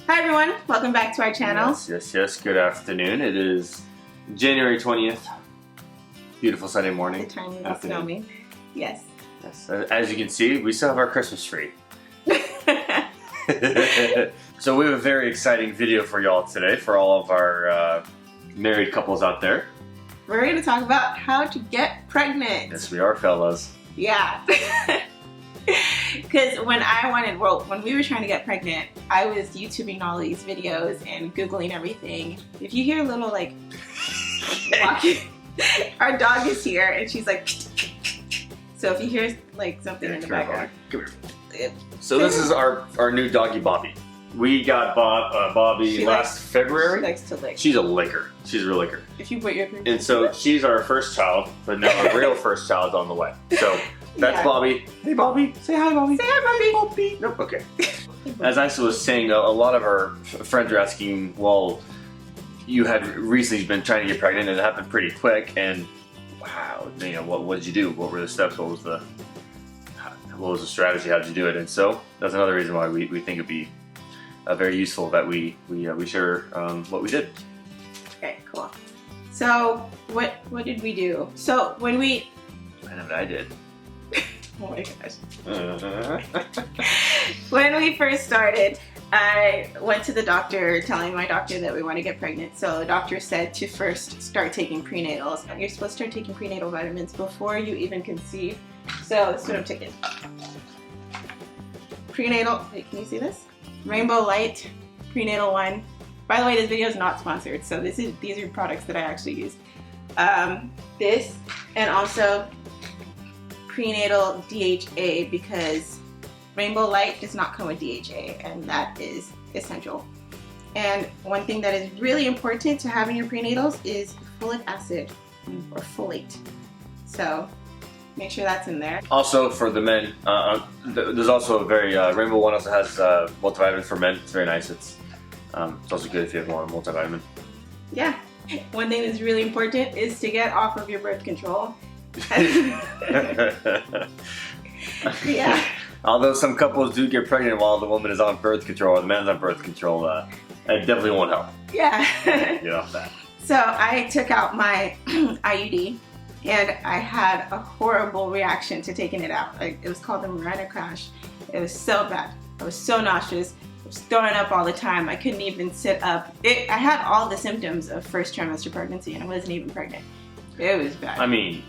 Hi everyone, welcome back to our channel. Yes. Good afternoon. It is January 20th. Beautiful Sunday morning. The time we was filming. Yes. As you can see, we still have our Christmas tree. So we have a very exciting video for y'all today for all of our married couples out there. We're going to talk about how to get pregnant. Yes, we are, fellas. Yeah. Because when we were trying to get pregnant, I was YouTubing all these videos and Googling everything. If you hear a little like walking, our dog is here and she's like, so if you hear like something in the background. Come here. So this is our new doggy Bobby. We got Bobby last February. She likes to lick. She's a licker. She's a real licker. If you put your And so she's our first child, but now our real first child's on the way. So that's Bobby. Hey Bobby. Say hi, Bobby. Say hi, Bobby. Bobby. Nope. Okay. As I was saying, a lot of our friends are asking, well, you had recently been trying to get pregnant and it happened pretty quick, and wow, you know, what did you do? What were the steps? What was the strategy? How did you do it? And so that's another reason why we think it'd be very useful that we share what we did. Okay, cool. So what did we do? So I know what I did. Oh my gosh. When we first started, I went to the doctor telling my doctor that we want to get pregnant. So the doctor said to first start taking prenatals. You're supposed to start taking prenatal vitamins before you even conceive. So this is what I'm taking. Prenatal, wait, can you see this? Rainbow Light, Prenatal 1. By the way, this video is not sponsored, so these are products that I actually use. This, and also Prenatal DHA, because Rainbow Light does not come with DHA, and that is essential. And one thing that is really important to have in your prenatals is folic acid, or folate. So make sure that's in there. Also for the men, there's also a very, Rainbow One also has multivitamin for men. It's very nice. It's also good if you have more multivitamin. Yeah. One thing that's really important is to get off of your birth control. Yeah. Although some couples do get pregnant while the woman is on birth control or the man's on birth control, it definitely won't help. Yeah. Get off that. So I took out my IUD and I had a horrible reaction to taking it out. Like, it was called the Miranda crash. It was so bad. I was so nauseous. I was throwing up all the time. I couldn't even sit up. I had all the symptoms of first trimester pregnancy and I wasn't even pregnant. It was bad. I mean,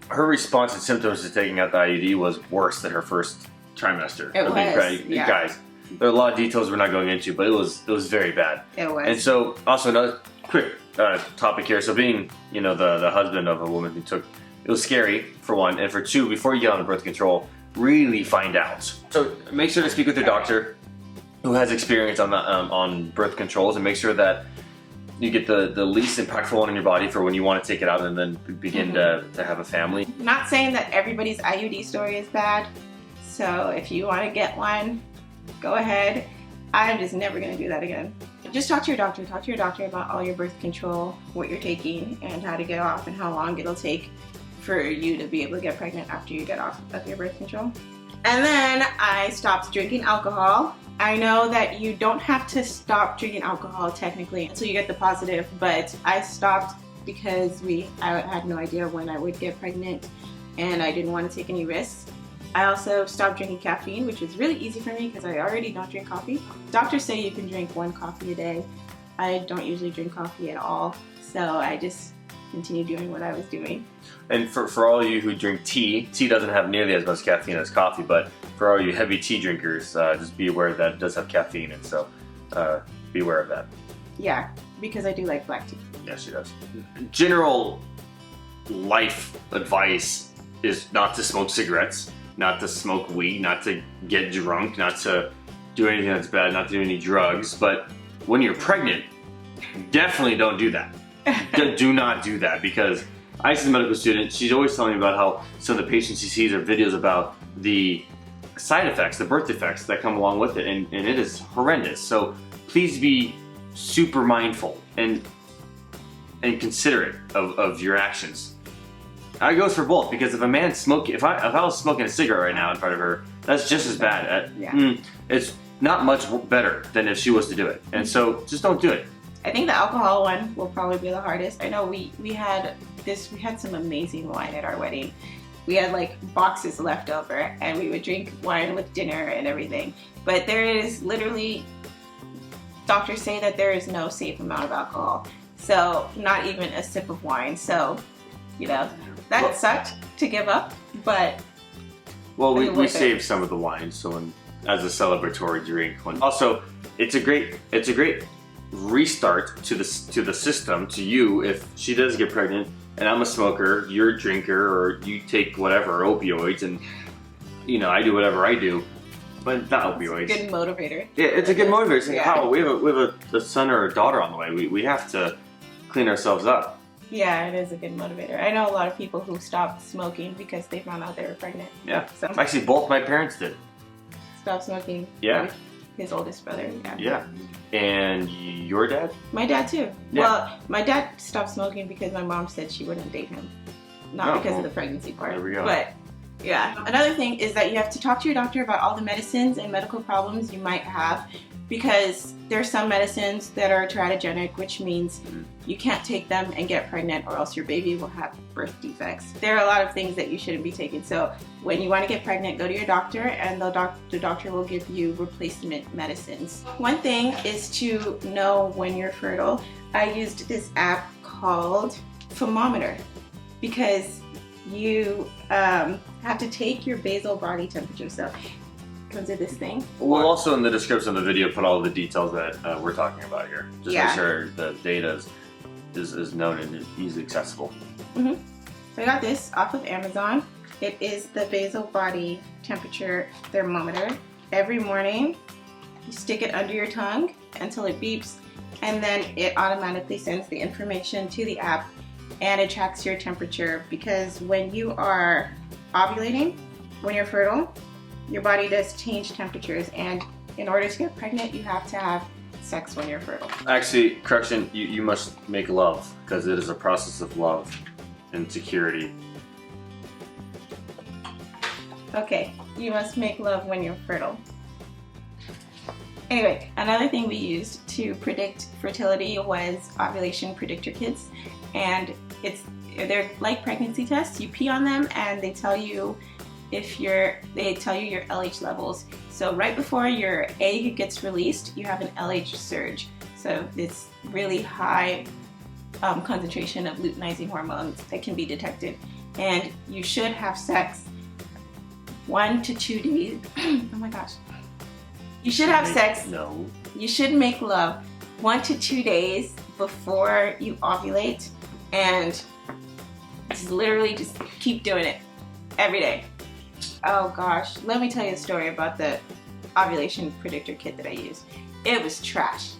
her response and symptoms to taking out the IUD was worse than her first trimester. It was, yeah. Guys, there are a lot of details we're not going into, but it was very bad. It was. And so, also another quick topic here. So being, you know, the husband of a woman who took, it was scary for one, and for two, before you get on the birth control, really find out. So make sure to speak with your doctor who has experience on birth controls, and make sure that you get the least impactful one in your body for when you want to take it out and then begin to have a family. Not saying that everybody's IUD story is bad, so if you want to get one, go ahead. I'm just never going to do that again. Just talk to your doctor. Talk to your doctor about all your birth control, what you're taking, and how to get off, and how long it'll take for you to be able to get pregnant after you get off of your birth control. And then I stopped drinking alcohol. I know that you don't have to stop drinking alcohol technically until you get the positive, but I stopped because I had no idea when I would get pregnant and I didn't want to take any risks. I also stopped drinking caffeine, which was really easy for me because I already don't drink coffee. Doctors say you can drink 1 coffee a day. I don't usually drink coffee at all, so I just continue doing what I was doing. And for all of you who drink tea doesn't have nearly as much caffeine as coffee, but for all you heavy tea drinkers, just be aware that it does have caffeine, and so be aware of that. Yeah, because I do like black tea. Yes, she does. General life advice is not to smoke cigarettes, not to smoke weed, not to get drunk, not to do anything that's bad, not to do any drugs. But when you're pregnant, definitely don't do that. Do not do that, because I, as a medical student, she's always telling me about how some of the patients she sees are videos about the side effects, the birth defects that come along with it, and it is horrendous. So please be super mindful and considerate of your actions. It goes for both, because if a man's smoking, if I was smoking a cigarette right now in front of her, that's just as bad. Yeah. It's not much better than if she was to do it. And so just don't do it. I think the alcohol one will probably be the hardest. I know we had some amazing wine at our wedding. We had like boxes left over and we would drink wine with dinner and everything. But there is literally, doctors say that there is no safe amount of alcohol. So not even a sip of wine. So, that sucked to give up, but. Well, we saved some of the wine, so as a celebratory drink. Also, it's a great restart to the system, to you, if she does get pregnant and I'm a smoker, you're a drinker, or you take whatever opioids, and I do whatever I do, but not opioids. It's a good motivator. Yeah, it's a good motivator. It's like, how we have a son or a daughter on the way. We have to clean ourselves up. Yeah, it is a good motivator. I know a lot of people who stopped smoking because they found out they were pregnant. Yeah. So Actually, both my parents did. Stop smoking. Yeah. With his oldest brother. Yeah. And your dad? My dad too. Yeah. Well, my dad stopped smoking because my mom said she wouldn't date him. Not because of the pregnancy part. There we go. But yeah. Another thing is that you have to talk to your doctor about all the medicines and medical problems you might have, because there are some medicines that are teratogenic, which means you can't take them and get pregnant, or else your baby will have birth defects. There are a lot of things that you shouldn't be taking. So when you want to get pregnant, go to your doctor, and the doctor will give you replacement medicines. One thing is to know when you're fertile. I used this app called Thermometer, because you have to take your basal body temperature. So comes with this thing. We'll also, in the description of the video, put all the details that we're talking about here. Just make sure the data is known and easily accessible. So I got this off of Amazon. It is the basal body temperature thermometer. Every morning, you stick it under your tongue until it beeps, and then it automatically sends the information to the app, and it tracks your temperature, because when you are ovulating, when you're fertile, your body does change temperatures, and in order to get pregnant, you have to have sex when you're fertile. Actually, correction, you must make love, because it is a process of love and security. Okay, you must make love when you're fertile. Anyway, another thing we used to predict fertility was ovulation predictor kits, and they're like pregnancy tests. You pee on them and they tell you your LH levels. So right before your egg gets released, you have an LH surge. So it's really high concentration of luteinizing hormones that can be detected, and you should have sex 1 to 2 days. Oh my gosh. You should have sex. No. You should make love 1 to 2 days before you ovulate, and just keep doing it every day. Oh gosh, let me tell you a story about the ovulation predictor kit that I used. It was trash.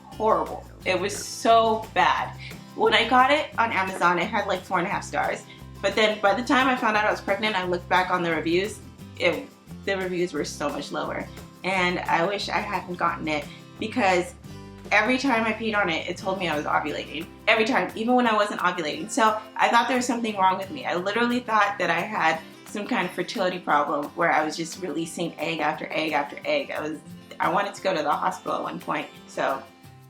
Horrible. It was so bad. When I got it on Amazon, it had like 4.5 stars. But then by the time I found out I was pregnant, I looked back on the reviews. The reviews were so much lower. And I wish I hadn't gotten it, because every time I peed on it, it told me I was ovulating. Every time, even when I wasn't ovulating. So I thought there was something wrong with me. I literally thought that I had some kind of fertility problem where I was just releasing egg after egg after egg. I wanted to go to the hospital at one point, so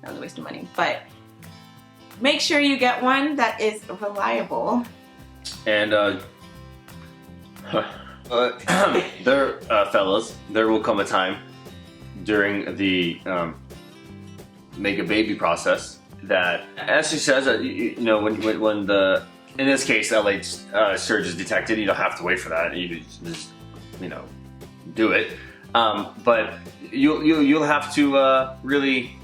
that was a waste of money. But make sure you get one that is reliable. And fellas, there will come a time during the make a baby process that, as she says, when the, in this case, LH surge is detected, you don't have to wait for that. You just do it. But you'll have to really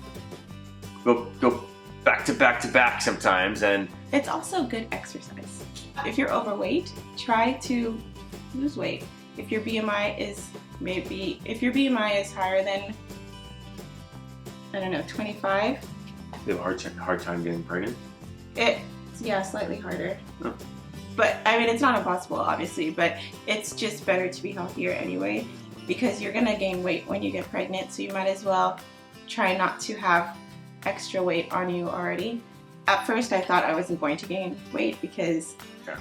go back to back sometimes, and it's also good exercise. If you're overweight, try to lose weight. If your BMI is higher than, I don't know, 25. You have a hard time getting pregnant? Yeah, slightly harder. Oh. But I mean, it's not impossible, obviously, but it's just better to be healthier anyway, because you're gonna gain weight when you get pregnant, so you might as well try not to have extra weight on you already. At first, I thought I wasn't going to gain weight, because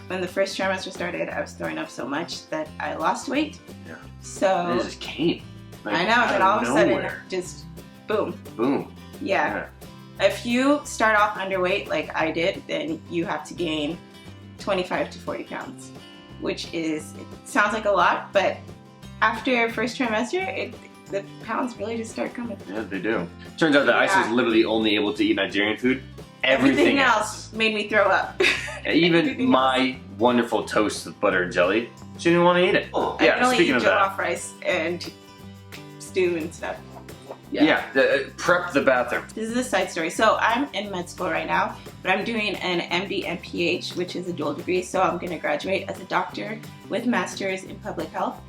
when the first trimester started, I was throwing up so much that I lost weight. Yeah. So it just came. Like, I know, then all of a nowhere. sudden, just boom. Boom. Yeah. If you start off underweight like I did, then you have to gain 25 to 40 pounds, which is, it sounds like a lot, but after first trimester, the pounds really just start coming. Yeah, they do. Turns out that Ice was literally only able to eat Nigerian food. Everything else made me throw up. Even my wonderful toast with butter and jelly, she didn't want to eat it. I can only eat jollof rice and stew and stuff. Prep the bathroom. This is a side story. So I'm in med school right now, but I'm doing an MD and PH, which is a dual degree. So I'm going to graduate as a doctor with masters in public health.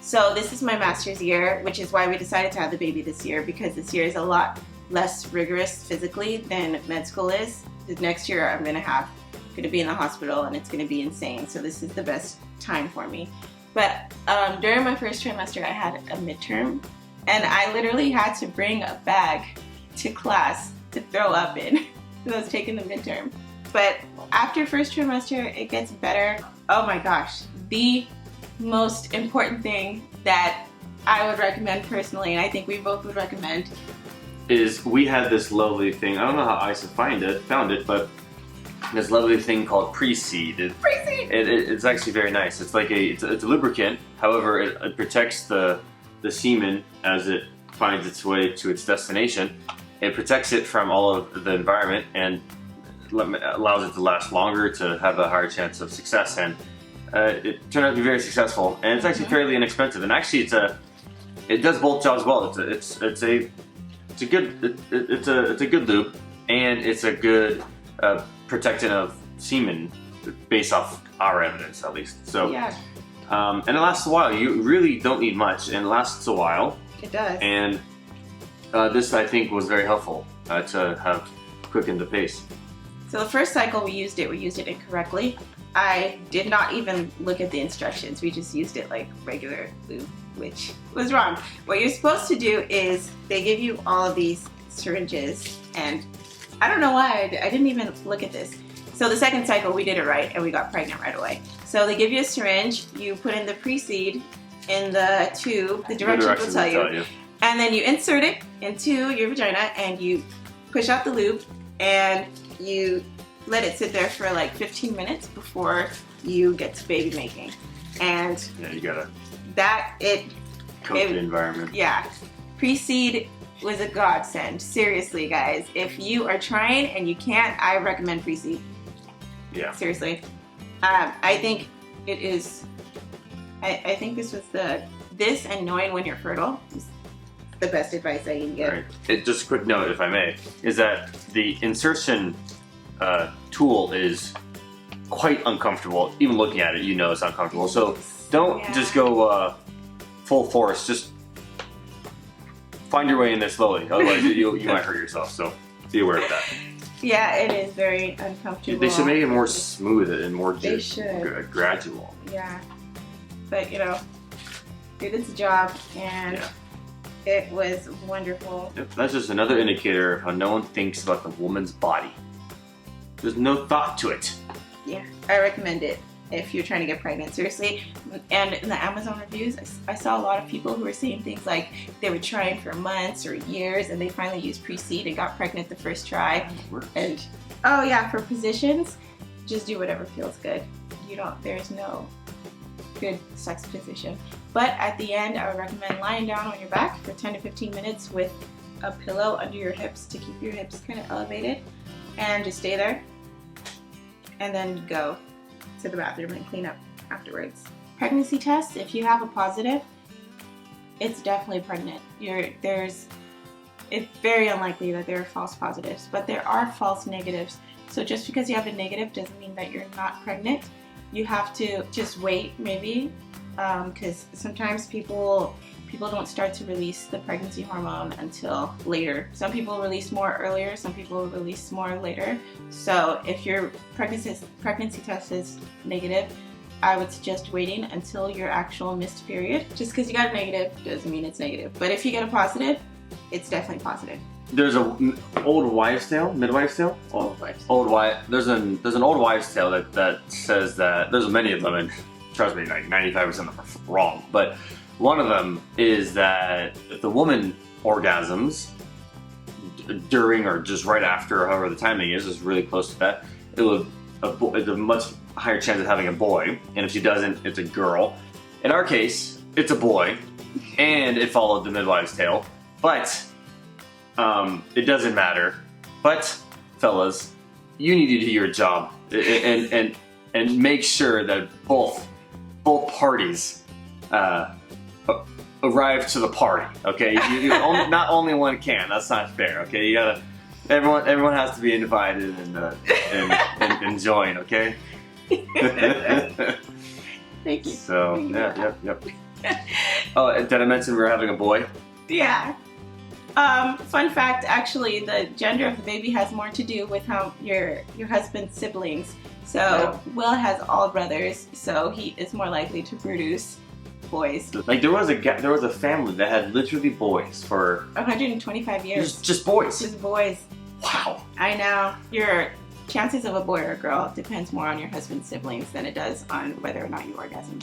So this is my master's year, which is why we decided to have the baby this year, because this year is a lot less rigorous physically than med school is. The next year I'm going to be in the hospital and it's going to be insane. So this is the best time for me. But during my first trimester, I had a midterm, and I literally had to bring a bag to class to throw up in because I was taking the midterm. But after first trimester, it gets better. Oh my gosh, the most important thing that I would recommend personally, and I think we both would recommend, is we had this lovely thing. I don't know how Isa found it, but this lovely thing called pre-seed. Pre-seed! It's actually very nice. It's like it's a lubricant. However, it protects the semen as it finds its way to its destination. It protects it from all of the environment and allows it to last longer, to have a higher chance of success. And it turned out to be very successful. And it's actually fairly inexpensive. And actually, it does both jobs well. It's a good lube, and it's a good protectant of semen based off our evidence, at least. So, and it lasts a while. You really don't need much, and it lasts a while. It does. And this, I think, was very helpful to have quickened the pace. So the first cycle we used it incorrectly. I did not even look at the instructions. We just used it like regular lube, which was wrong. What you're supposed to do is they give you all of these syringes, and I don't know why I didn't even look at this. So the second cycle we did it right and we got pregnant right away. So they give you a syringe, you put in the pre-seed in the tube, the directions will tell you, and then you insert it into your vagina and you push out the lube and you let it sit there for like 15 minutes before you get to baby making. And yeah, you gotta coat the environment. Yeah. Pre-seed was a godsend. Seriously, guys. If you are trying and you can't, I recommend pre-seed. Yeah. Seriously. I think it is, I think this was this and knowing when you're fertile is the best advice I can give. Right. Just a quick note, if I may, is that the insertion tool is quite uncomfortable. Even looking at it, you know it's uncomfortable. So don't just go full force. Just find your way in there slowly. Otherwise, you might hurt yourself. So be aware of that. Yeah, it is very uncomfortable. They should make it more smooth and more gradual. Yeah, but you know, did its job, and it was wonderful. Yep, that's just another indicator of how no one thinks about the woman's body. There's no thought to it. Yeah, I recommend it if you're trying to get pregnant, seriously. And in the Amazon reviews, I saw a lot of people who were saying things like they were trying for months or years and they finally used pre-seed and got pregnant the first try. And oh yeah, for positions, just do whatever feels good. There's no good sex position. But at the end, I would recommend lying down on your back for 10 to 15 minutes with a pillow under your hips to keep your hips kind of elevated, and just stay there and then go to the bathroom and clean up afterwards. Pregnancy tests, if you have a positive, it's definitely pregnant. It's very unlikely that there are false positives, but there are false negatives. So just because you have a negative doesn't mean that you're not pregnant. You have to just wait, maybe, because sometimes people don't start to release the pregnancy hormone until later. Some people release more earlier, some people release more later. So if your pregnancy test is negative, I would suggest waiting until your actual missed period. Just because you got a negative doesn't mean it's negative. But if you get a positive, it's definitely positive. There's an old wives' tale, midwife's tale. There's an old wives' tale that says that there's many of them, and trust me, like 95% of them are wrong. But One of them is that if the woman orgasms during or just right after, however the timing is really close to that, it's a much higher chance of having a boy. And if she doesn't, it's a girl. In our case, it's a boy, and it followed the midwife's tale. But it doesn't matter. But fellas, you need to do your job and make sure that both parties arrive to the party. Okay, not only one can. That's not fair. Okay, you gotta. Everyone has to be invited and join. Okay. Thank you. So yep. Oh, did I mention we're having a boy? Yeah. Fun fact, actually, the gender of the baby has more to do with how your husband's siblings. So Will has all brothers, so he is more likely to produce boys. Like there was a family that had literally boys for 125 years. Just boys. Just boys. Wow. I know. Your chances of a boy or a girl depends more on your husband's siblings than it does on whether or not you orgasm.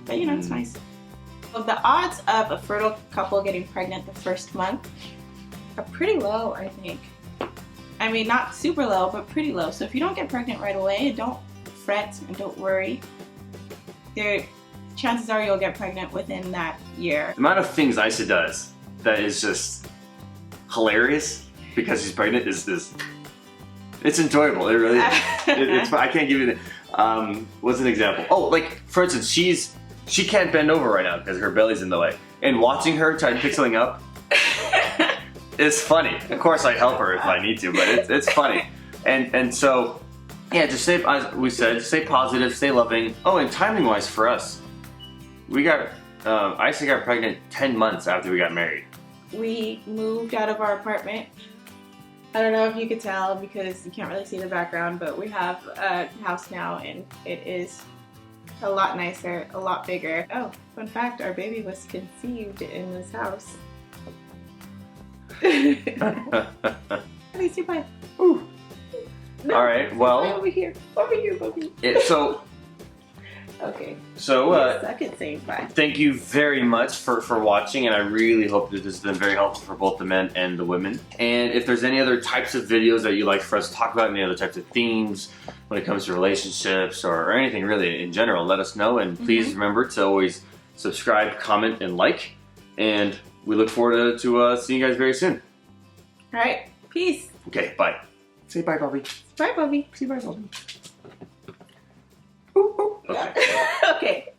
But you know, it's nice. Well, the odds of a fertile couple getting pregnant the first month are pretty low, I think. I mean, not super low, but pretty low. So if you don't get pregnant right away, don't fret and don't worry. Chances are you'll get pregnant within that year. The amount of things Isa does that is just hilarious because she's pregnant is it's enjoyable. It really is. It's I can't give you the what's an example? Oh, like for instance, she can't bend over right now because her belly's in the way. And watching her try to pick something up is funny. Of course, I help her if I need to, but it's funny. And so yeah, just stay. As we said, stay positive, stay loving. Oh, and timing wise for us, we got Isa got pregnant 10 months after we got married. We moved out of our apartment. I don't know if you could tell because you can't really see the background, but we have a house now and it is a lot nicer, a lot bigger. Oh, fun fact, our baby was conceived in this house. At least you bye. Ooh. No, all right, well. Over here, Bobby. Okay. So, yes, I could say bye. Thank you very much for watching, and I really hope that this has been very helpful for both the men and the women. And if there's any other types of videos that you'd like for us to talk about, any other types of themes when it comes to relationships or anything really in general, let us know. And please remember to always subscribe, comment, and like. And we look forward to seeing you guys very soon. All right. Peace. Okay, bye. Say bye, Bobby. Bye, Bobby. Say bye, Bobby. Okay.